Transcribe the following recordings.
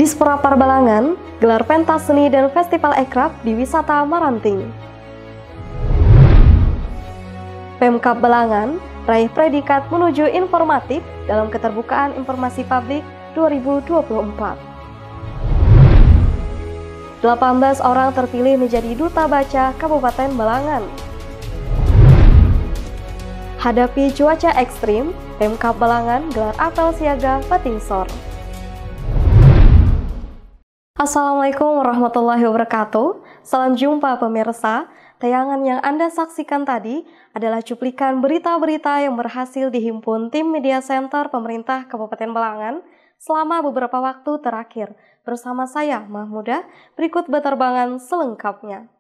Dispora Parbalangan gelar pentas seni dan festival ekraf di wisata Maranting. Pemkab Balangan raih predikat menuju informatif dalam keterbukaan informasi publik 2024. 18 orang terpilih menjadi duta baca Kabupaten Balangan. Hadapi cuaca ekstrim, Pemkab Balangan gelar apel siaga Batingsor. Assalamualaikum warahmatullahi wabarakatuh. Salam jumpa pemirsa. Tayangan yang Anda saksikan tadi adalah cuplikan berita-berita yang berhasil dihimpun tim Media Center Pemerintah Kabupaten Balangan selama beberapa waktu terakhir. Bersama saya, Mahmudah, berikut beterbangan selengkapnya.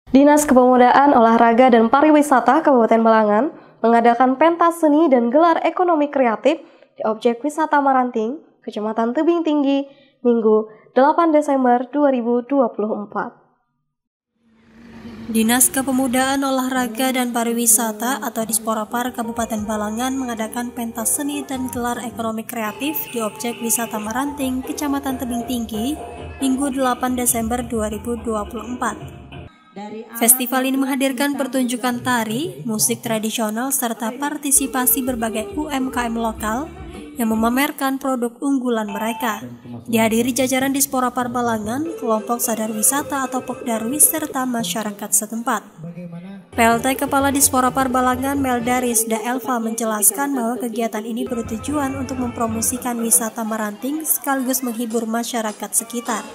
Dinas Kepemudaan, Olahraga, dan Pariwisata Kabupaten Balangan mengadakan pentas seni dan gelar ekonomi kreatif di objek wisata Maranting, Kecamatan Tebing Tinggi, Minggu 8 Desember 2024. Dinas Kepemudaan, Olahraga, dan Pariwisata atau Dispora Par Kabupaten Balangan mengadakan pentas seni dan gelar ekonomi kreatif di objek wisata Maranting, Kecamatan Tebing Tinggi, Minggu 8 Desember 2024. Festival ini menghadirkan pertunjukan tari, musik tradisional, serta partisipasi berbagai UMKM lokal yang memamerkan produk unggulan mereka. Dihadiri jajaran Dispora Par Balangan, kelompok sadar wisata atau Pokdarwis, serta masyarakat setempat. PLT Kepala Dispora Par Balangan Melda Rizda Elva menjelaskan bahwa kegiatan ini bertujuan untuk mempromosikan wisata Maranting sekaligus menghibur masyarakat sekitar.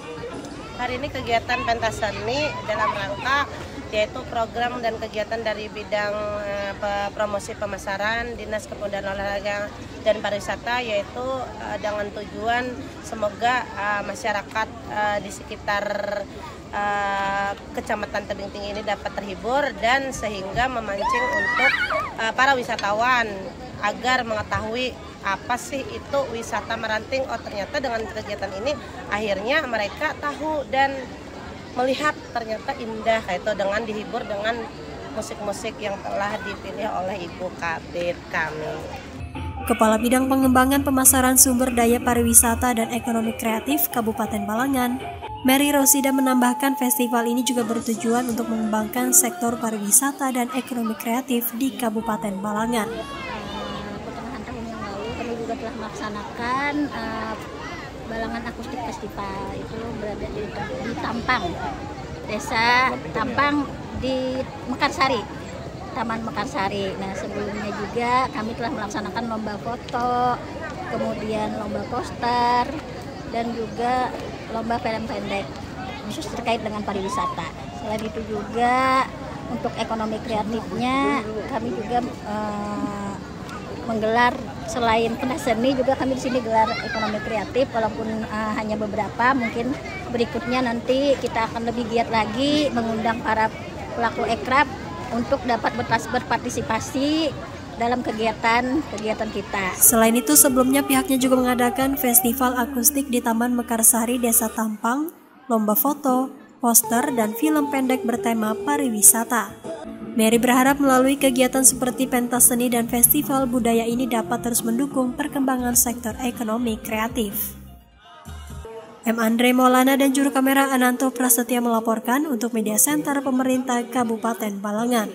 Hari ini kegiatan pentas seni dalam rangka yaitu program dan kegiatan dari bidang promosi pemasaran Dinas Kepemudaan, Olahraga, dan Pariwisata, yaitu dengan tujuan semoga masyarakat di sekitar Kecamatan Tebing Tinggi ini dapat terhibur dan sehingga memancing untuk para wisatawan agar mengetahui apa sih itu wisata Maranting. Oh, ternyata dengan kegiatan ini akhirnya mereka tahu dan melihat ternyata indah, itu dengan dihibur dengan musik-musik yang telah dipilih oleh Ibu Kabid kami. Kepala Bidang Pengembangan Pemasaran Sumber Daya Pariwisata dan Ekonomi Kreatif Kabupaten Balangan, Mary Rosida, menambahkan festival ini juga bertujuan untuk mengembangkan sektor pariwisata dan ekonomi kreatif di Kabupaten Balangan. Telah melaksanakan Balangan Akustik Festival, itu berada di Tampang, Desa Tampang di Mekarsari, Taman Mekarsari. Nah, sebelumnya juga kami telah melaksanakan lomba foto, kemudian lomba poster, dan juga lomba film pendek khusus terkait dengan pariwisata. Selain itu juga untuk ekonomi kreatifnya kami juga menggelar, selain pentas seni juga kami di sini gelar ekonomi kreatif, walaupun hanya beberapa. Mungkin berikutnya nanti kita akan lebih giat lagi mengundang para pelaku ekraf untuk dapat berpartisipasi dalam kegiatan kita. Selain itu, sebelumnya pihaknya juga mengadakan festival akustik di Taman Mekarsari, Desa Tampang, lomba foto, poster, dan film pendek bertema pariwisata. Mary berharap melalui kegiatan seperti pentas seni dan festival budaya ini dapat terus mendukung perkembangan sektor ekonomi kreatif. M. Andre Maulana dan juru kamera Ananto Prasetya melaporkan untuk Media Center Pemerintah Kabupaten Balangan.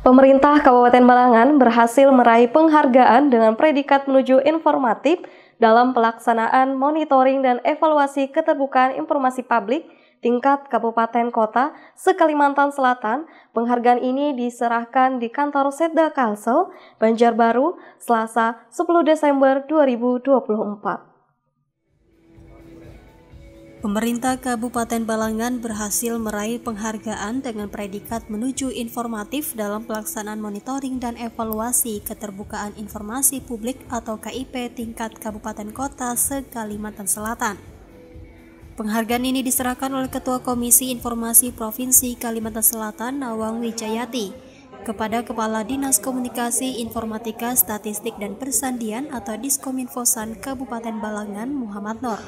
Pemerintah Kabupaten Balangan berhasil meraih penghargaan dengan predikat menuju informatif dalam pelaksanaan monitoring dan evaluasi keterbukaan informasi publik tingkat kabupaten kota se-Kalimantan Selatan. Penghargaan ini diserahkan di kantor Setda Kalsel, Banjarbaru, Selasa 10 Desember 2024. Pemerintah Kabupaten Balangan berhasil meraih penghargaan dengan predikat menuju informatif dalam pelaksanaan monitoring dan evaluasi keterbukaan informasi publik atau KIP tingkat kabupaten kota se-Kalimantan Selatan. Penghargaan ini diserahkan oleh Ketua Komisi Informasi Provinsi Kalimantan Selatan, Nawang Wijayati, kepada Kepala Dinas Komunikasi, Informatika, Statistik, dan Persandian atau Diskominfosan Kabupaten Balangan, Muhammad Nur.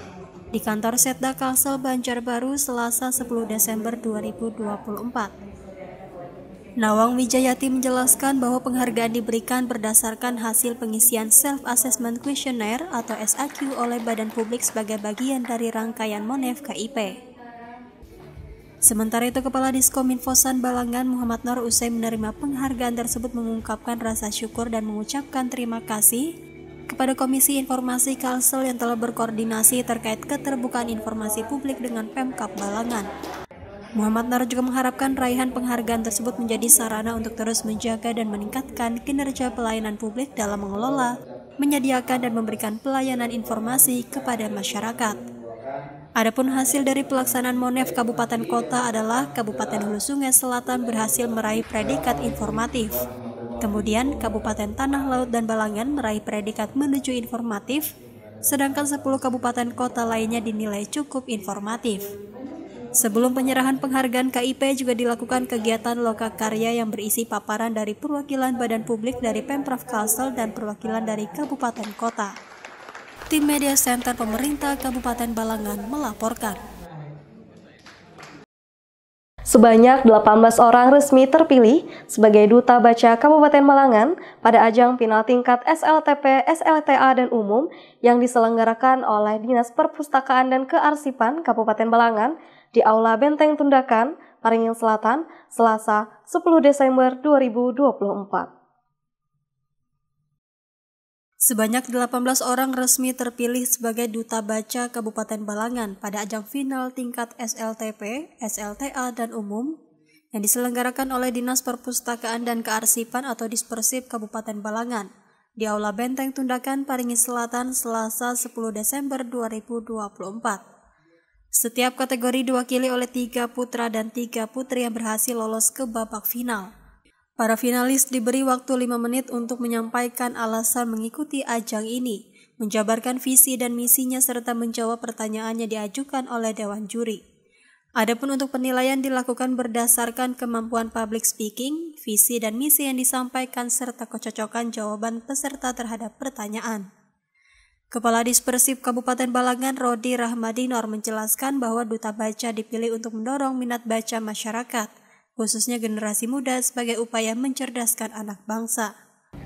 di kantor Setda Kalsel Banjarbaru Selasa 10 Desember 2024. Nawang Wijayati menjelaskan bahwa penghargaan diberikan berdasarkan hasil pengisian Self-Assessment Questionnaire atau SAQ oleh Badan Publik sebagai bagian dari rangkaian Monef KIP. Sementara itu, Kepala Diskominfosan Balangan Muhammad Nur usai menerima penghargaan tersebut mengungkapkan rasa syukur dan mengucapkan terima kasih kepada Komisi Informasi Kalsel yang telah berkoordinasi terkait keterbukaan informasi publik dengan Pemkab Balangan. Muhammad Nur juga mengharapkan raihan penghargaan tersebut menjadi sarana untuk terus menjaga dan meningkatkan kinerja pelayanan publik dalam mengelola, menyediakan dan memberikan pelayanan informasi kepada masyarakat. Adapun hasil dari pelaksanaan Monef Kabupaten Kota adalah Kabupaten Hulu Sungai Selatan berhasil meraih predikat informatif. Kemudian Kabupaten Tanah Laut dan Balangan meraih predikat menuju informatif, sedangkan 10 kabupaten kota lainnya dinilai cukup informatif. Sebelum penyerahan penghargaan KIP juga dilakukan kegiatan lokakarya yang berisi paparan dari perwakilan badan publik dari Pemprov Kalsel dan perwakilan dari kabupaten kota. Tim Media Center Pemerintah Kabupaten Balangan melaporkan. Sebanyak 18 orang resmi terpilih sebagai Duta Baca Kabupaten Balangan pada ajang final tingkat SLTP, SLTA, dan Umum yang diselenggarakan oleh Dinas Perpustakaan dan Kearsipan Kabupaten Balangan di Aula Benteng Tundakan, Paringin Selatan, Selasa 10 Desember 2024. Sebanyak 18 orang resmi terpilih sebagai Duta Baca Kabupaten Balangan pada ajang final tingkat SLTP, SLTA, dan Umum yang diselenggarakan oleh Dinas Perpustakaan dan Kearsipan atau Dispersip Kabupaten Balangan di Aula Benteng Tundakan, Paringin Selatan, Selasa 10 Desember 2024. Setiap kategori diwakili oleh 3 putra dan 3 putri yang berhasil lolos ke babak final. Para finalis diberi waktu 5 menit untuk menyampaikan alasan mengikuti ajang ini, menjabarkan visi dan misinya serta menjawab pertanyaan yang diajukan oleh Dewan Juri. Adapun untuk penilaian dilakukan berdasarkan kemampuan public speaking, visi dan misi yang disampaikan serta kecocokan jawaban peserta terhadap pertanyaan. Kepala Dispersip Kabupaten Balangan Rodi Rahmadinor menjelaskan bahwa Duta Baca dipilih untuk mendorong minat baca masyarakat, khususnya generasi muda sebagai upaya mencerdaskan anak bangsa.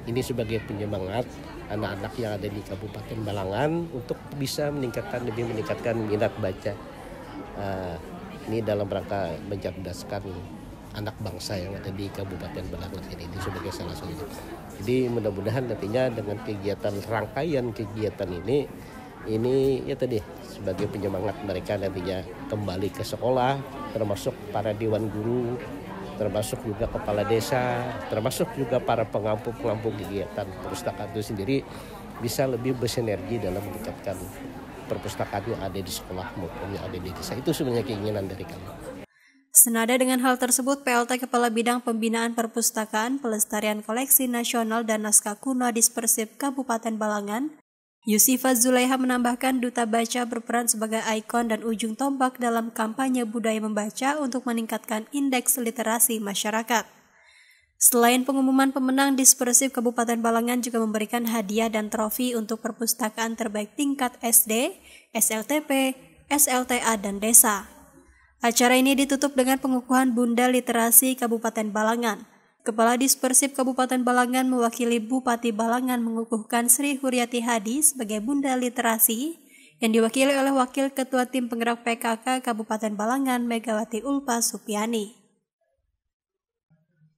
Ini sebagai penyemangat anak-anak yang ada di Kabupaten Balangan untuk bisa lebih meningkatkan minat baca. Ini dalam rangka mencerdaskan anak bangsa yang ada di Kabupaten Balangan ini sebagai salah satu. Jadi mudah-mudahan nantinya dengan kegiatan rangkaian kegiatan ini ya tadi sebagai penyemangat mereka nantinya kembali ke sekolah, termasuk para dewan guru, termasuk juga kepala desa, termasuk juga para pengampu kegiatan perpustakaan itu sendiri bisa lebih bersinergi dalam meningkatkan perpustakaan yang ada di sekolah maupun yang ada di desa. Itu sebenarnya keinginan dari kami. Senada dengan hal tersebut, PLT Kepala Bidang Pembinaan Perpustakaan, Pelestarian Koleksi Nasional dan Naskah Kuno Dispersip Kabupaten Balangan, Yusifa Zulaiha menambahkan Duta Baca berperan sebagai ikon dan ujung tombak dalam kampanye budaya membaca untuk meningkatkan indeks literasi masyarakat. Selain pengumuman pemenang, Dispersip Kabupaten Balangan juga memberikan hadiah dan trofi untuk perpustakaan terbaik tingkat SD, SLTP, SLTA, dan desa. Acara ini ditutup dengan pengukuhan Bunda Literasi Kabupaten Balangan. Kepala Dispersip Kabupaten Balangan mewakili Bupati Balangan mengukuhkan Sri Huryati Hadi sebagai Bunda Literasi yang diwakili oleh Wakil Ketua Tim Penggerak PKK Kabupaten Balangan Megawati Ulpa Supiani.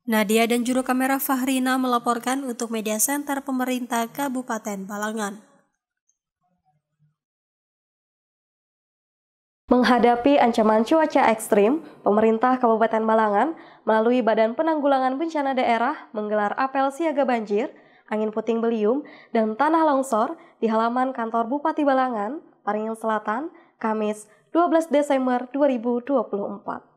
Nadia dan juru kamera Fahrina melaporkan untuk Media Center Pemerintah Kabupaten Balangan. Menghadapi ancaman cuaca ekstrim, pemerintah Kabupaten Balangan melalui Badan Penanggulangan Bencana Daerah menggelar apel siaga banjir, angin puting beliung, dan tanah longsor di halaman kantor Bupati Balangan, Paringin Selatan, Kamis 12 Desember 2024.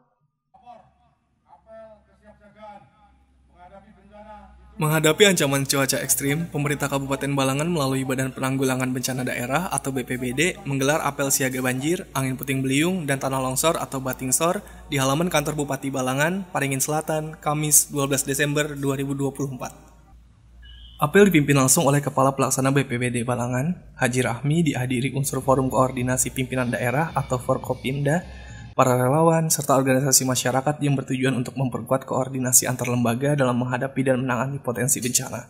Menghadapi ancaman cuaca ekstrim, pemerintah Kabupaten Balangan melalui Badan Penanggulangan Bencana Daerah atau BPBD menggelar apel siaga banjir, angin puting beliung, dan tanah longsor atau batingsor di halaman kantor Bupati Balangan, Paringin Selatan, Kamis 12 Desember 2024. Apel dipimpin langsung oleh Kepala Pelaksana BPBD Balangan, Haji Rahmi, dihadiri unsur Forum Koordinasi Pimpinan Daerah atau Forkopimda, para relawan, serta organisasi masyarakat yang bertujuan untuk memperkuat koordinasi antar lembaga dalam menghadapi dan menangani potensi bencana.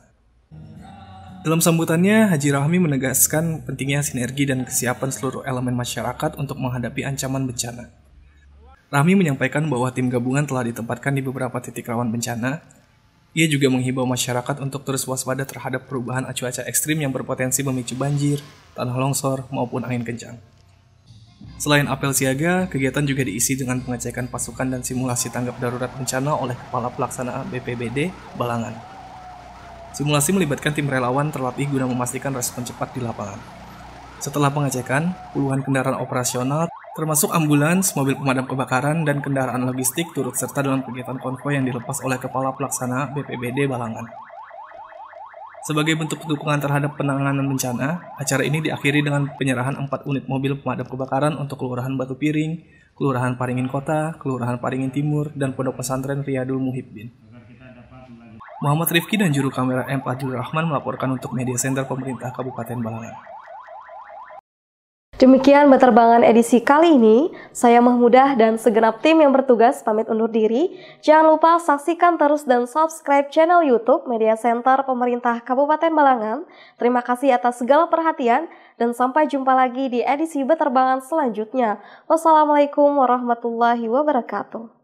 Dalam sambutannya, Haji Rahmi menegaskan pentingnya sinergi dan kesiapan seluruh elemen masyarakat untuk menghadapi ancaman bencana. Rahmi menyampaikan bahwa tim gabungan telah ditempatkan di beberapa titik rawan bencana. Ia juga menghimbau masyarakat untuk terus waspada terhadap perubahan cuaca ekstrim yang berpotensi memicu banjir, tanah longsor, maupun angin kencang. Selain apel siaga, kegiatan juga diisi dengan pengecekan pasukan dan simulasi tanggap darurat bencana oleh Kepala Pelaksana BPBD Balangan. Simulasi melibatkan tim relawan terlatih guna memastikan respon cepat di lapangan. Setelah pengecekan, puluhan kendaraan operasional, termasuk ambulans, mobil pemadam kebakaran, dan kendaraan logistik turut serta dalam kegiatan konvoi yang dilepas oleh Kepala Pelaksana BPBD Balangan. Sebagai bentuk dukungan terhadap penanganan bencana, acara ini diakhiri dengan penyerahan 4 unit mobil pemadam kebakaran untuk Kelurahan Batu Piring, Kelurahan Paringin Kota, Kelurahan Paringin Timur, dan Pondok Pesantren Riyadul Muhibbin. Muhammad Rifki dan juru kamera M. Fadlur Rahman melaporkan untuk Media Center Pemerintah Kabupaten Balangan. Demikian Beterbangan edisi kali ini. Saya Mahmudah dan segenap tim yang bertugas pamit undur diri. Jangan lupa saksikan terus dan subscribe channel YouTube Media Center Pemerintah Kabupaten Balangan. Terima kasih atas segala perhatian dan sampai jumpa lagi di edisi Beterbangan selanjutnya. Wassalamualaikum warahmatullahi wabarakatuh.